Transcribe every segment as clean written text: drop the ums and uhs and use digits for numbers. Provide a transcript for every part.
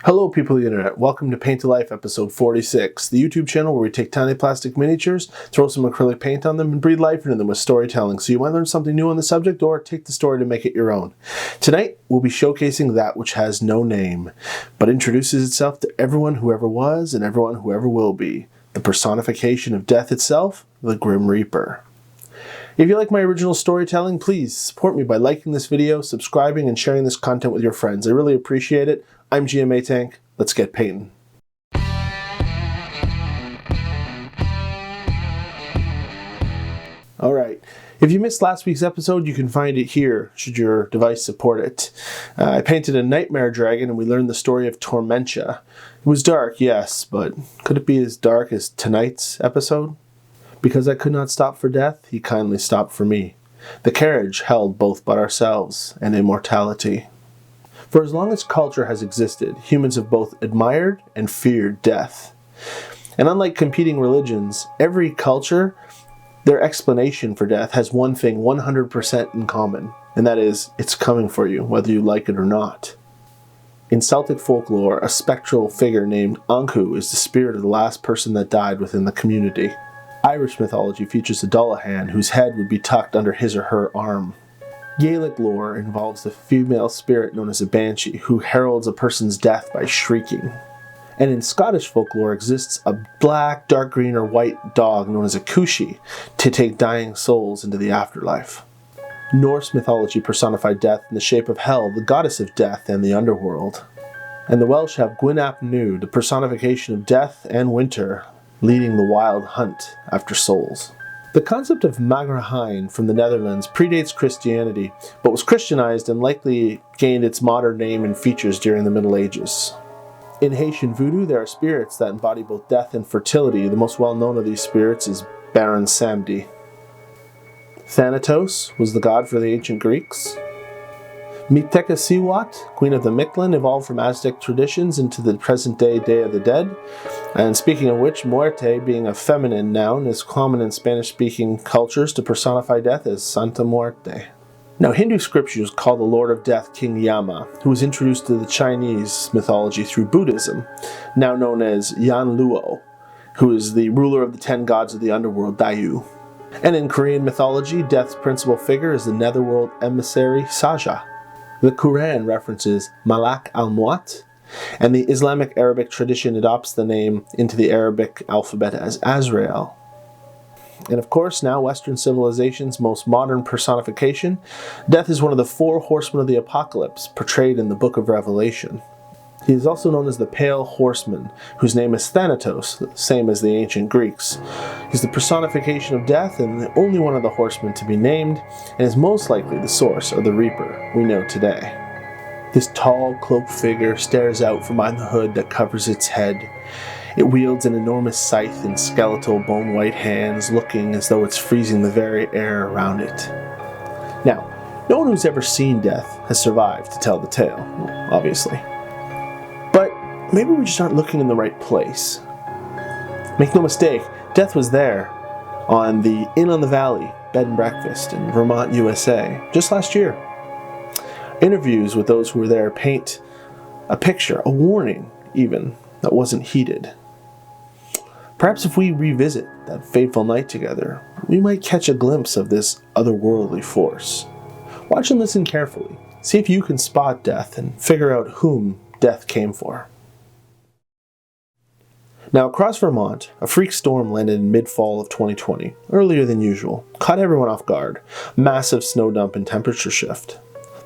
Hello people of the internet, welcome to Paint to Life episode 46, the YouTube channel where we take tiny plastic miniatures, throw some acrylic paint on them, and breathe life into them with storytelling so you might learn something new on the subject or take the story to make it your own. Tonight, we'll be showcasing that which has no name, but introduces itself to everyone who ever was and everyone who ever will be, the personification of death itself, the Grim Reaper. If you like my original storytelling, please support me by liking this video, subscribing, and sharing this content with your friends. I really appreciate it. I'm GM Atank. Let's get painting. Alright, if you missed last week's episode, you can find it here, should your device support it. I painted a nightmare dragon and we learned the story of Tormentia. It was dark, yes, but could it be as dark as tonight's episode? Because I could not stop for death, he kindly stopped for me. The carriage held both but ourselves and immortality. For as long as culture has existed, humans have both admired and feared death. And unlike competing religions, every culture, their explanation for death has one thing 100% in common, and that is, it's coming for you, whether you like it or not. In Celtic folklore, a spectral figure named Anku is the spirit of the last person that died within the community. Irish mythology features a Dullahan whose head would be tucked under his or her arm. Gaelic lore involves the female spirit known as a banshee who heralds a person's death by shrieking. And in Scottish folklore exists a black, dark green, or white dog known as a cooshie to take dying souls into the afterlife. Norse mythology personified death in the shape of Hel, the goddess of death and the underworld. And the Welsh have Gwyn ap Nudd, the personification of death and winter, leading the wild hunt after souls. The concept of Magrahein from the Netherlands predates Christianity, but was Christianized and likely gained its modern name and features during the Middle Ages. In Haitian voodoo, there are spirits that embody both death and fertility. The most well-known of these spirits is Baron Samedi. Thanatos was the god for the ancient Greeks. Mictecacíhuatl, Queen of the Mictlan, evolved from Aztec traditions into the present-day Day of the Dead. And speaking of which, muerte, being a feminine noun, is common in Spanish-speaking cultures to personify death as Santa Muerte. Now, Hindu scriptures call the Lord of Death King Yama, who was introduced to the Chinese mythology through Buddhism, now known as Yan Luo, who is the ruler of the 10 gods of the underworld, Dayu. And in Korean mythology, death's principal figure is the netherworld emissary Saja. The Quran references Malak al-Muat, and the Islamic Arabic tradition adopts the name into the Arabic alphabet as Azrael. And of course, now Western civilization's most modern personification, death is one of the 4 horsemen of the apocalypse portrayed in the Book of Revelation. He is also known as the Pale Horseman, whose name is Thanatos, same as the ancient Greeks. He's the personification of death and the only one of the horsemen to be named, and is most likely the source of the Reaper we know today. This tall, cloaked figure stares out from behind the hood that covers its head. It wields an enormous scythe in skeletal, bone-white hands, looking as though it's freezing the very air around it. Now, no one who's ever seen death has survived to tell the tale, obviously. But maybe we just aren't looking in the right place. Make no mistake, death was there on the Inn on the Valley bed and breakfast in Vermont, USA, just last year. Interviews with those who were there paint a picture, a warning even, that wasn't heeded. Perhaps if we revisit that fateful night together, we might catch a glimpse of this otherworldly force. Watch and listen carefully. See if you can spot death and figure out whom death came for. Now, across Vermont, a freak storm landed in mid-fall of 2020, earlier than usual, caught everyone off guard. Massive snow dump and temperature shift.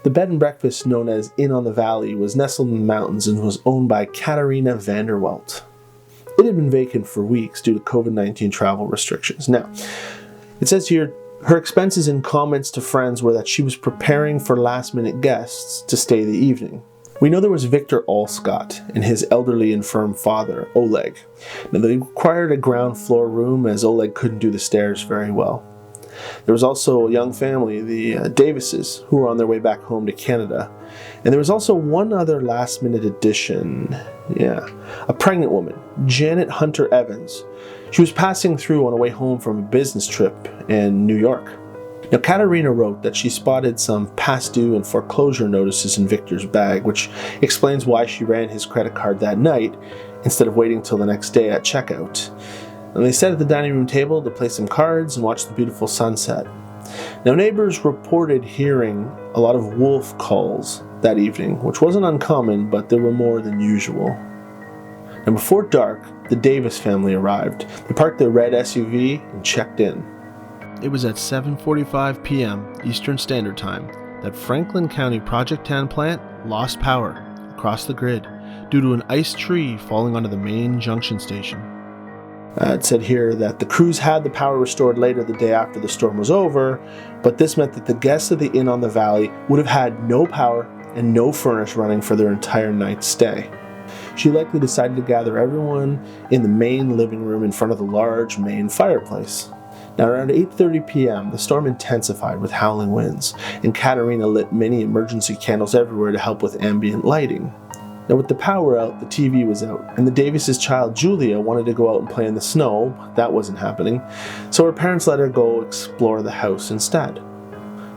The bed and breakfast known as Inn on the Valley was nestled in the mountains and was owned by Katarina Vanderwelt. It had been vacant for weeks due to COVID-19 travel restrictions. Now, it says here, her expenses and comments to friends were that she was preparing for last-minute guests to stay the evening. We know there was Victor Olscott and his elderly infirm father, Oleg. Now, they required a ground floor room as Oleg couldn't do the stairs very well. There was also a young family, the Davises, who were on their way back home to Canada. And there was also one other last-minute addition. A pregnant woman, Janet Hunter Evans. She was passing through on her way home from a business trip in New York. Now, Katerina wrote that she spotted some past due and foreclosure notices in Victor's bag, which explains why she ran his credit card that night instead of waiting till the next day at checkout. And they sat at the dining room table to play some cards and watch the beautiful sunset. Now, neighbors reported hearing a lot of wolf calls that evening, which wasn't uncommon, but there were more than usual. And before dark, the Davis family arrived. They parked their red SUV and checked in. It was at 7:45 p.m. Eastern Standard Time that Franklin County Project 10 plant lost power across the grid due to an ice tree falling onto the main junction station. It said here that the crews had the power restored later the day after the storm was over, but this meant that the guests of the Inn on the Valley would have had no power and no furnace running for their entire night's stay. She likely decided to gather everyone in the main living room in front of the large main fireplace. Now, around 8:30 p.m., the storm intensified with howling winds, and Katerina lit many emergency candles everywhere to help with ambient lighting. Now, with the power out, the TV was out, and the Davis' child Julia wanted to go out and play in the snow. That wasn't happening, so her parents let her go explore the house instead.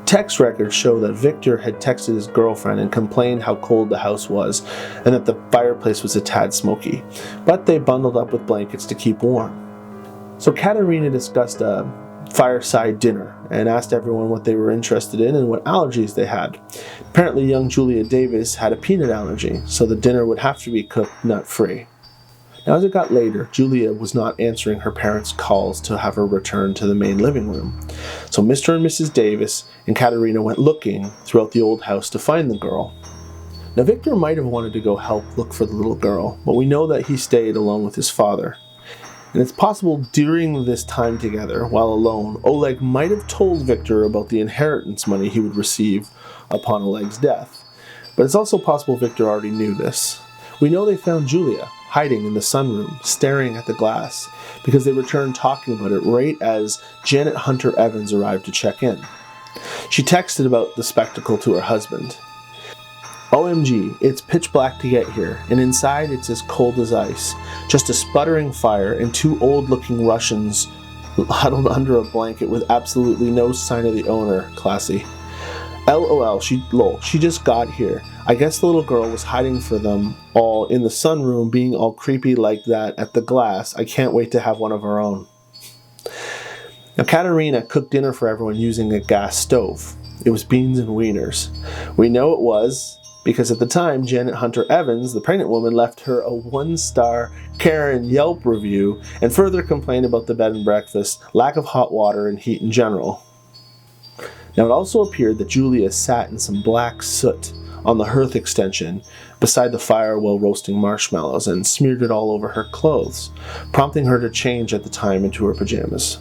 Text records show that Victor had texted his girlfriend and complained how cold the house was, and that the fireplace was a tad smoky, but they bundled up with blankets to keep warm. So Katerina discussed a fireside dinner and asked everyone what they were interested in and what allergies they had. Apparently, young Julia Davis had a peanut allergy, so the dinner would have to be cooked nut-free. Now, as it got later, Julia was not answering her parents' calls to have her return to the main living room. So Mr. and Mrs. Davis and Katerina went looking throughout the old house to find the girl. Now, Victor might have wanted to go help look for the little girl, but we know that he stayed alone with his father. And it's possible during this time together, while alone, Oleg might have told Victor about the inheritance money he would receive upon Oleg's death. But it's also possible Victor already knew this. We know they found Julia hiding in the sunroom, staring at the glass, because they returned talking about it right as Janet Hunter Evans arrived to check in. She texted about the spectacle to her husband. OMG, it's pitch black to get here, and inside it's as cold as ice. Just a sputtering fire and two old-looking Russians huddled under a blanket with absolutely no sign of the owner. Classy. LOL, she just got here. I guess the little girl was hiding for them all in the sunroom, being all creepy like that at the glass. I can't wait to have one of our own. Now, Katerina cooked dinner for everyone using a gas stove. It was beans and wieners. We know it was because at the time, Janet Hunter Evans, the pregnant woman, left her a 1-star Karen Yelp review and further complained about the bed and breakfast, lack of hot water, and heat in general. Now, it also appeared that Julia sat in some black soot on the hearth extension beside the fire while roasting marshmallows and smeared it all over her clothes, prompting her to change at the time into her pajamas.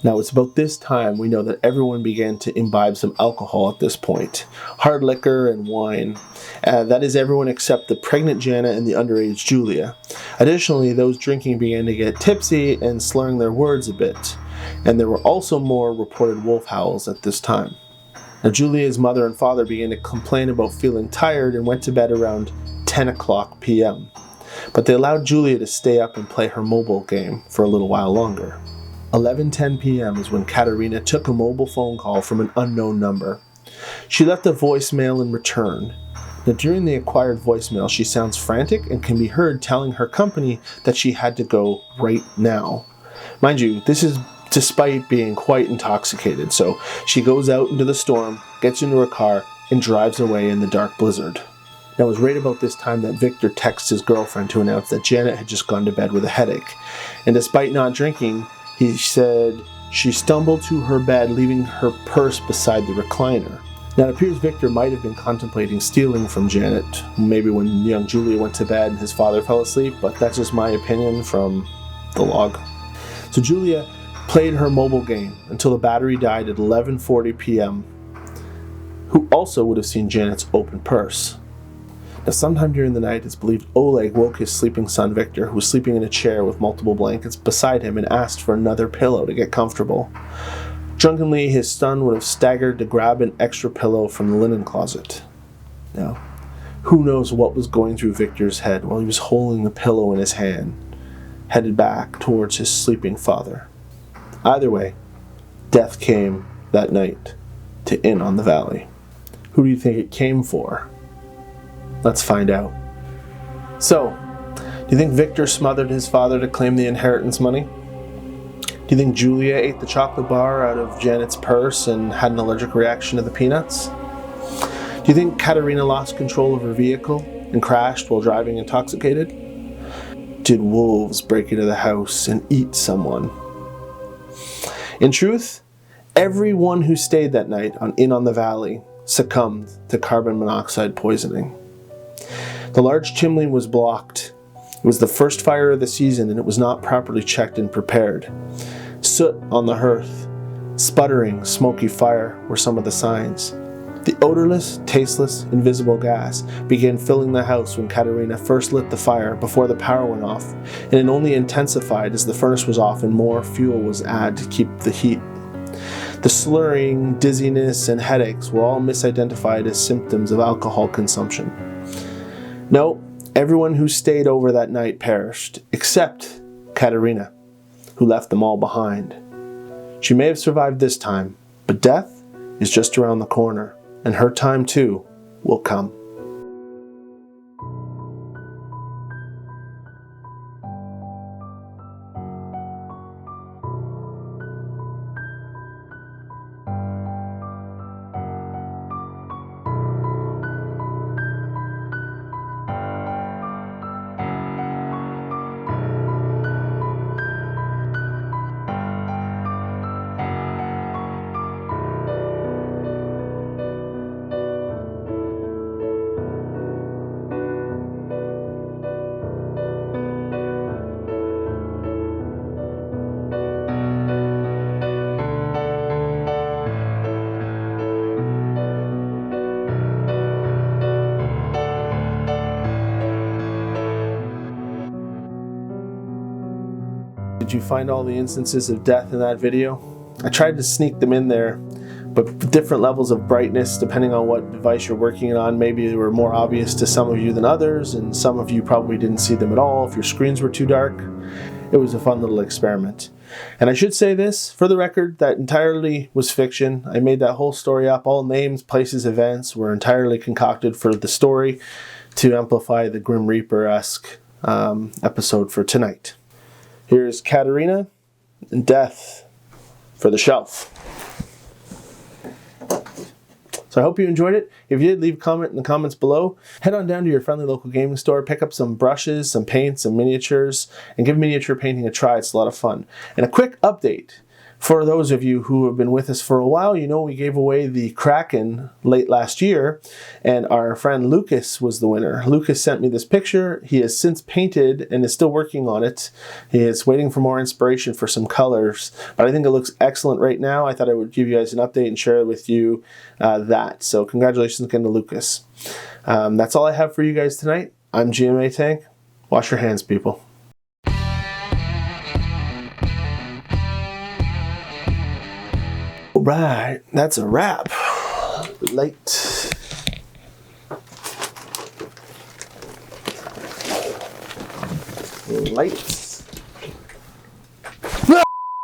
Now, it's about this time we know that everyone began to imbibe some alcohol at this point. Hard liquor and wine. That is everyone except the pregnant Janet and the underage Julia. Additionally, those drinking began to get tipsy and slurring their words a bit. And there were also more reported wolf howls at this time. Now, Julia's mother and father began to complain about feeling tired and went to bed around 10 o'clock p.m. But they allowed Julia to stay up and play her mobile game for a little while longer. 11:10 p.m. is when Katerina took a mobile phone call from an unknown number. She left a voicemail in return. Now, during the acquired voicemail, she sounds frantic and can be heard telling her company that she had to go right now. Mind you, this is despite being quite intoxicated, so she goes out into the storm, gets into her car, and drives away in the dark blizzard. Now, it was right about this time that Victor texts his girlfriend to announce that Janet had just gone to bed with a headache. And despite not drinking, he said she stumbled to her bed, leaving her purse beside the recliner. Now, it appears Victor might have been contemplating stealing from Janet, maybe when young Julia went to bed and his father fell asleep, but that's just my opinion from the log. So Julia played her mobile game until the battery died at 11:40 p.m., who also would have seen Janet's open purse. Now, sometime during the night, it's believed Oleg woke his sleeping son Victor, who was sleeping in a chair with multiple blankets beside him, and asked for another pillow to get comfortable. Drunkenly, his son would have staggered to grab an extra pillow from the linen closet. Now, who knows what was going through Victor's head while he was holding the pillow in his hand, headed back towards his sleeping father. Either way, death came that night to Inn on the Valley? Who do you think it came for? Let's find out. So, do you think Victor smothered his father to claim the inheritance money? Do you think Julia ate the chocolate bar out of Janet's purse and had an allergic reaction to the peanuts? Do you think Katerina lost control of her vehicle and crashed while driving intoxicated? Did wolves break into the house and eat someone? In truth, everyone who stayed that night on Inn on the Valley succumbed to carbon monoxide poisoning. The large chimney was blocked. It was the first fire of the season and it was not properly checked and prepared. Soot on the hearth, sputtering, smoky fire were some of the signs. The odorless, tasteless, invisible gas began filling the house when Katerina first lit the fire before the power went off, and it only intensified as the furnace was off and more fuel was added to keep the heat. The slurring, dizziness, and headaches were all misidentified as symptoms of alcohol consumption. No, everyone who stayed over that night perished, except Katerina, who left them all behind. She may have survived this time, but death is just around the corner, and her time too will come. Did you find all the instances of death in that video? I tried to sneak them in there, but with different levels of brightness depending on what device you're working on. Maybe they were more obvious to some of you than others, and some of you probably didn't see them at all if your screens were too dark. It was a fun little experiment. And I should say this, for the record, that entirely was fiction. I made that whole story up. All names, places, events were entirely concocted for the story to amplify the Grim Reaper-esque episode for tonight. Here's Katerina and Death for the shelf. So I hope you enjoyed it. If you did, leave a comment in the comments below. Head on down to your friendly local gaming store, pick up some brushes, some paints, some miniatures, and give miniature painting a try. It's a lot of fun. And a quick update. For those of you who have been with us for a while, you know we gave away the Kraken late last year, and our friend Lucas was the winner. Lucas sent me this picture. He has since painted and is still working on it. He is waiting for more inspiration for some colors, but I think it looks excellent right now. I thought I would give you guys an update and share with you that. So congratulations again to Lucas. That's all I have for you guys tonight. I'm GM Atank. Wash your hands, people. Right, that's a wrap. Light. Lights.